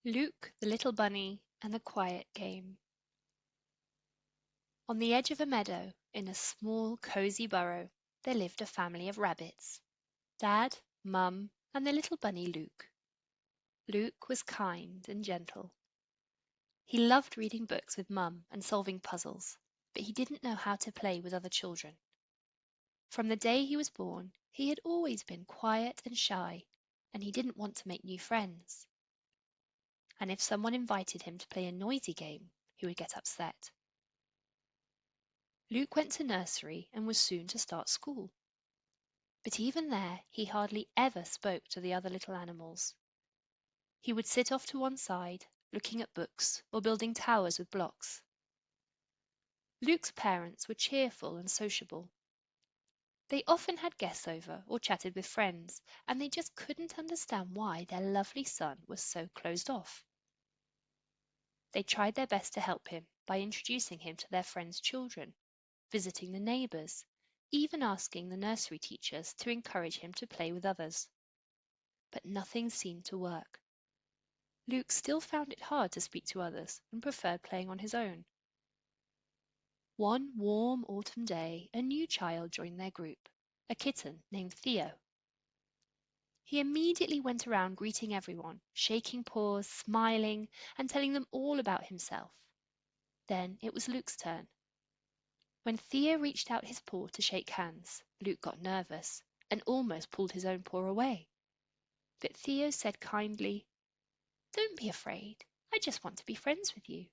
Luke, the Little Bunny, and the Quiet Game. On the edge of a meadow, in a small, cozy burrow, there lived a family of rabbits. Dad, Mum, and the little bunny Luke. Luke was kind and gentle. He loved reading books with Mum and solving puzzles, but he didn't know how to play with other children. From the day he was born, he had always been quiet and shy, and he didn't want to make new friends. And if someone invited him to play a noisy game, he would get upset. Luke went to nursery and was soon to start school. But even there he hardly ever spoke to the other little animals. He would sit off to one side, looking at books or building towers with blocks. Luke's parents were cheerful and sociable. They often had guests over or chatted with friends, and they just couldn't understand why their lovely son was so closed off. They tried their best to help him by introducing him to their friends' children, visiting the neighbours, even asking the nursery teachers to encourage him to play with others. But nothing seemed to work. Luke still found it hard to speak to others and preferred playing on his own. One warm autumn day, a new child joined their group, a kitten named Theo. He immediately went around greeting everyone, shaking paws, smiling, and telling them all about himself. Then it was Luke's turn. When Theo reached out his paw to shake hands, Luke got nervous and almost pulled his own paw away. But Theo said kindly, "Don't be afraid. I just want to be friends with you."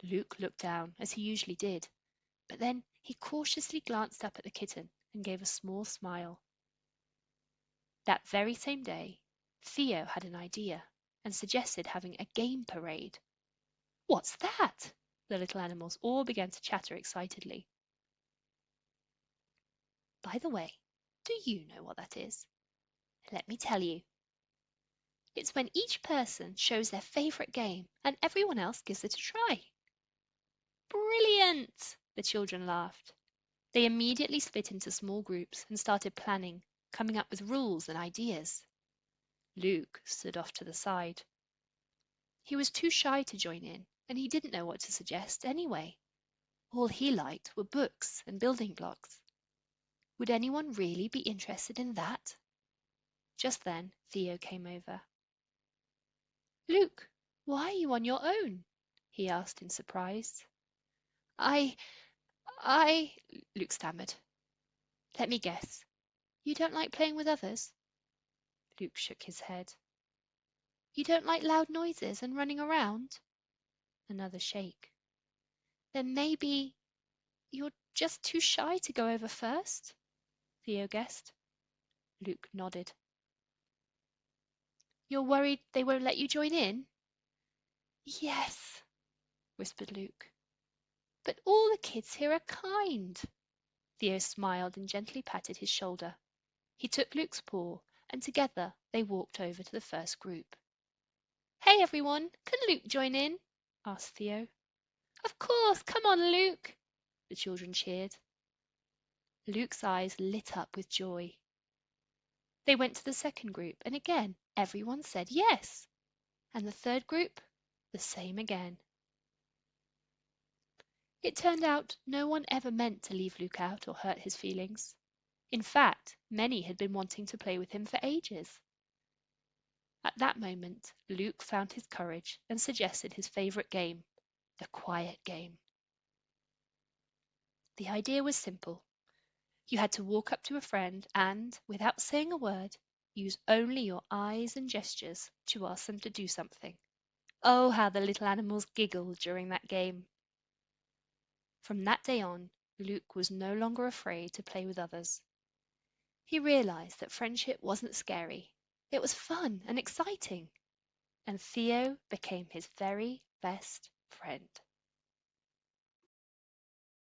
Luke looked down, as he usually did, but then he cautiously glanced up at the kitten and gave a small smile. That very same day, Theo had an idea and suggested having a game parade. "What's that?" The little animals all began to chatter excitedly. By the way, do you know what that is? Let me tell you. It's when each person shows their favourite game and everyone else gives it a try. Brilliant! The children laughed. They immediately split into small groups and started planning, coming up with rules and ideas. Luke stood off to the side. He was too shy to join in, and he didn't know what to suggest anyway. All he liked were books and building blocks. Would anyone really be interested in that? Just then, Theo came over. "Luke, why are you on your own?" he asked in surprise. I, Luke stammered. "Let me guess. You don't like playing with others?" Luke shook his head. "You don't like loud noises and running around?" Another shake. "Then maybe you're just too shy to go over first?" Theo guessed. Luke nodded. "You're worried they won't let you join in?" "Yes," whispered Luke. "But all the kids here are kind." Theo smiled and gently patted his shoulder. He took Luke's paw, and together they walked over to the first group. "Hey everyone, can Luke join in?" asked Theo. "Of course, come on, Luke!" the children cheered. Luke's eyes lit up with joy. They went to the second group, and again everyone said yes. And the third group, the same again. It turned out no one ever meant to leave Luke out or hurt his feelings. In fact, many had been wanting to play with him for ages. At that moment, Luke found his courage and suggested his favourite game, the quiet game. The idea was simple. You had to walk up to a friend and, without saying a word, use only your eyes and gestures to ask them to do something. Oh, how the little animals giggled during that game. From that day on, Luke was no longer afraid to play with others. He realised that friendship wasn't scary. It was fun and exciting. And Theo became his very best friend.